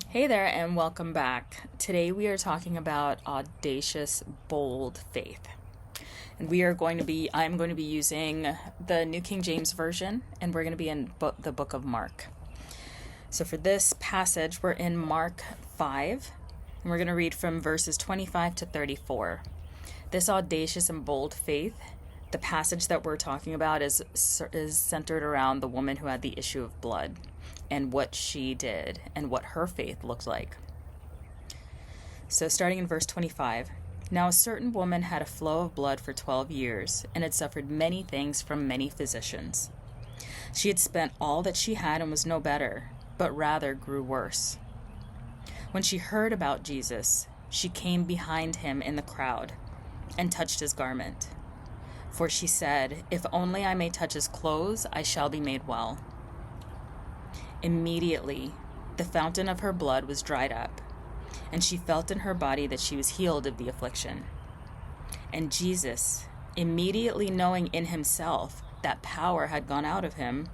Hey there, and welcome back. Today we are talking about audacious, bold faith. And I'm going to be using the New King James Version, and we're going to be in the book of Mark. So for this passage, we're in Mark 5, and we're going to read from verses 25 to 34. This audacious and bold faith, the passage that we're talking about is centered around the woman who had the issue of blood and what she did and what her faith looked like. So starting in verse 25, now a certain woman had a flow of blood for 12 years and had suffered many things from many physicians. She had spent all that she had and was no better, but rather grew worse. When she heard about Jesus, she came behind him in the crowd and touched his garment. For she said, "If only I may touch his clothes, I shall be made well." Immediately, the fountain of her blood was dried up, and she felt in her body that she was healed of the affliction. And Jesus, immediately knowing in himself that power had gone out of him,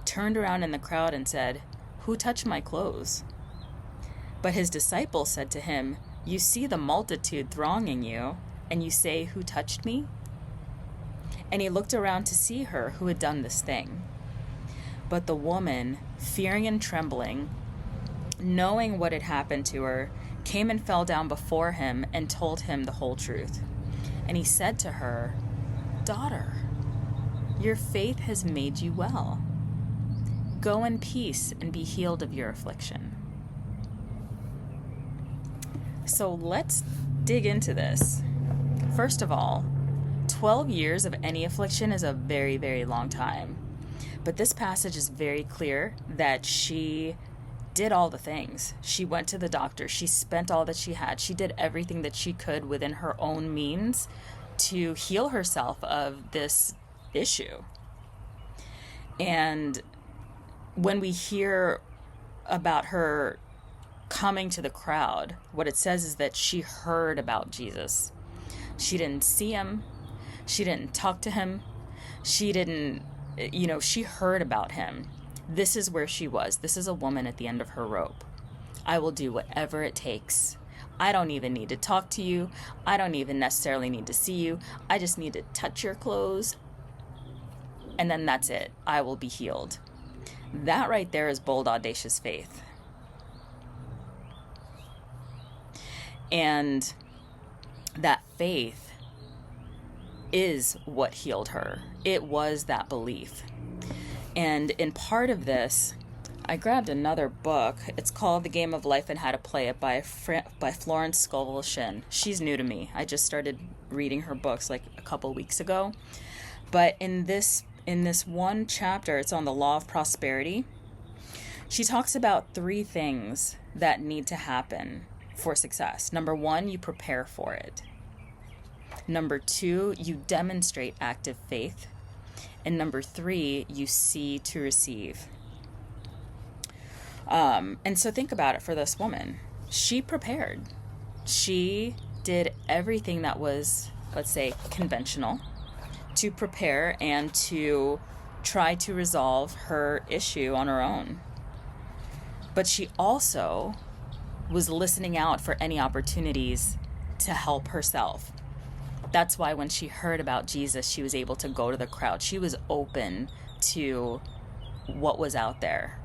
turned around in the crowd and said, "Who touched my clothes?" But his disciples said to him, "You see the multitude thronging you, and you say, 'Who touched me?'" And he looked around to see her who had done this thing. But the woman, fearing and trembling, knowing what had happened to her, came and fell down before him and told him the whole truth. And he said to her, "Daughter, your faith has made you well. Go in peace and be healed of your affliction." So let's dig into this. First of all, 12 years of any affliction is a very, very long time. But this passage is very clear that she did all the things. She went to the doctor. She spent all that she had. She did everything that she could within her own means to heal herself of this issue. And when we hear about her coming to the crowd, what it says is that she heard about Jesus. She didn't see him. She didn't talk to him. She heard about him. This is where she was. This is a woman at the end of her rope. I will do whatever it takes. I don't even need to talk to you. I don't even necessarily need to see you. I just need to touch your clothes. And then that's it. I will be healed. That right there is bold, audacious faith. And that faith is what healed her. It was that belief. And in part of this, I grabbed another book. It's called The Game of Life and How to Play It by Florence Scovel Shinn. She's new to me. I just started reading her books like a couple weeks ago. But in this one chapter, it's on the law of prosperity. She talks about 3 things that need to happen for success. Number 1, you prepare for it. Number 2, you demonstrate active faith. And number 3, you see to receive. And so think about it for this woman. She prepared. She did everything that was, let's say, conventional to prepare and to try to resolve her issue on her own. But she also was listening out for any opportunities to help herself. That's why when she heard about Jesus, she was able to go to the crowd. She was open to what was out there.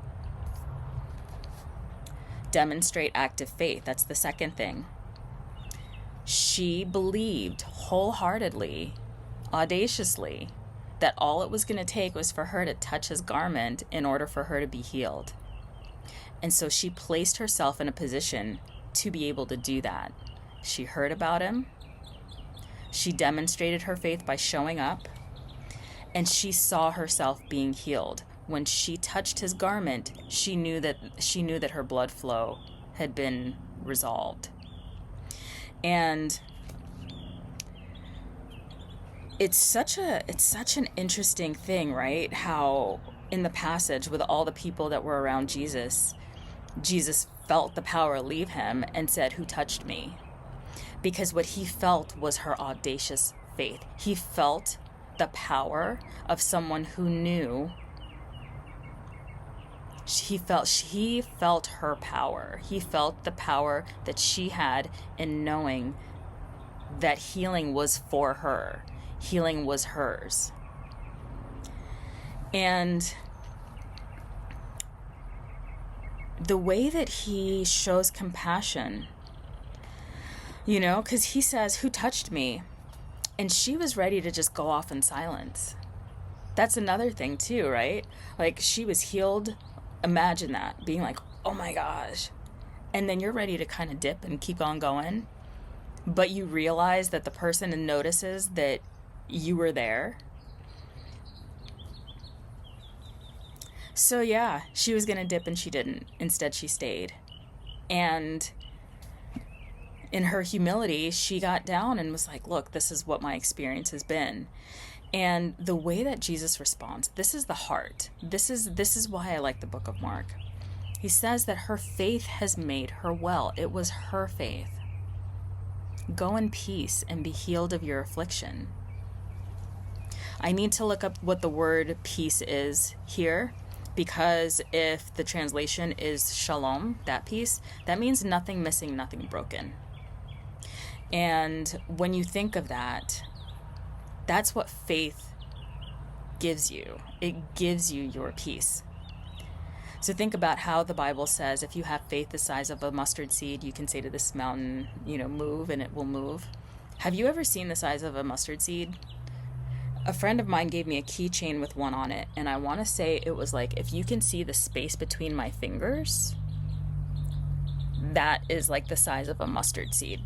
Demonstrate active faith. That's the second thing. She believed wholeheartedly, audaciously, that all it was going to take was for her to touch his garment in order for her to be healed. And so she placed herself in a position to be able to do that. She heard about him. She demonstrated her faith by showing up, and she saw herself being healed. When she touched his garment, she knew that her blood flow had been resolved. And it's such an interesting thing, right? How in the passage with all the people that were around Jesus, Jesus felt the power leave him and said, "Who touched me?" Because what he felt was her audacious faith. He felt the power of someone who knew He felt her power. He felt the power that she had in knowing that healing was for her. Healing was hers. And the way that he shows compassion, because he says, "Who touched me?" And she was ready to just go off in silence. That's another thing too, right? Like, she was healed. Imagine that, being like, "Oh my gosh." And then you're ready to kind of dip and keep on going. But you realize that the person notices that you were there. So yeah, she was going to dip and she didn't. Instead, she stayed. And in her humility, she got down and was like, "Look, this is what my experience has been." And the way that Jesus responds, this is the heart. This is why I like the book of Mark. He says that her faith has made her well. It was her faith. Go in peace and be healed of your affliction. I need to look up what the word peace is here, because if the translation is shalom, that peace, that means nothing missing, nothing broken. And when you think of that, that's what faith gives you. It gives you your peace. So think about how the Bible says, if you have faith the size of a mustard seed, you can say to this mountain, move, and it will move. Have you ever seen the size of a mustard seed? A friend of mine gave me a keychain with one on it, and I want to say it was like, if you can see the space between my fingers, that is like the size of a mustard seed.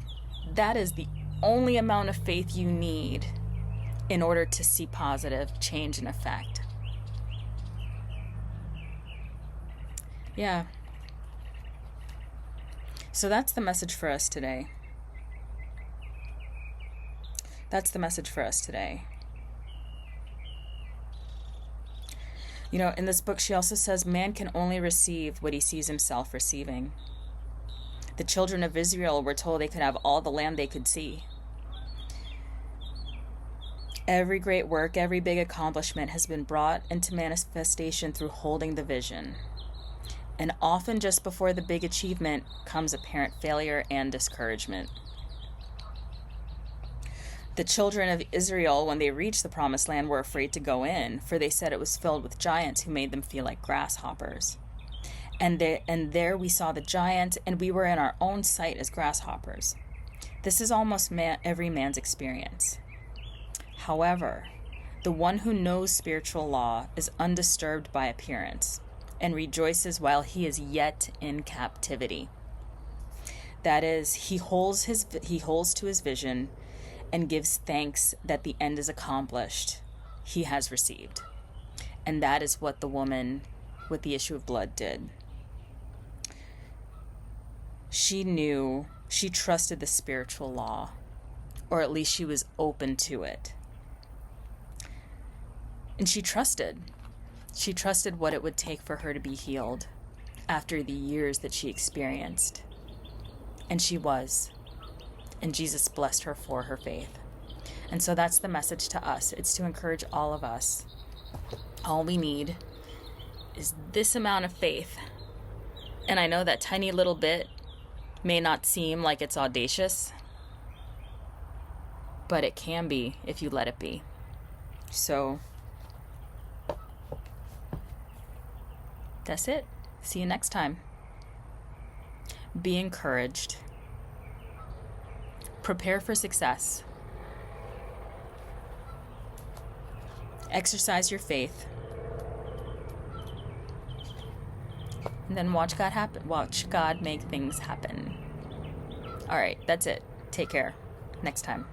That is the only amount of faith you need in order to see positive change and effect. Yeah. So that's the message for us today. In this book, she also says, man can only receive what he sees himself receiving. The children of Israel were told they could have all the land they could see. Every great work, every big accomplishment has been brought into manifestation through holding the vision. And often just before the big achievement comes apparent failure and discouragement. The children of Israel, when they reached the promised land, were afraid to go in, for they said it was filled with giants who made them feel like grasshoppers. And there we saw the giant, and we were in our own sight as grasshoppers. This is almost every man's experience. However, the one who knows spiritual law is undisturbed by appearance and rejoices while he is yet in captivity. That is, he holds to his vision and gives thanks that the end is accomplished. He has received. And that is what the woman with the issue of blood did. She trusted the spiritual law, or at least she was open to it. And she trusted what it would take for her to be healed after the years that she experienced. And she was. And Jesus blessed her for her faith. And so that's the message to us. It's to encourage all of us. All we need is this amount of faith. And I know that tiny little bit may not seem like it's audacious, but it can be if you let it be. So that's it. See you next time. Be encouraged. Prepare for success. Exercise your faith. And then watch God make things happen. All right, that's it. Take care. Next time.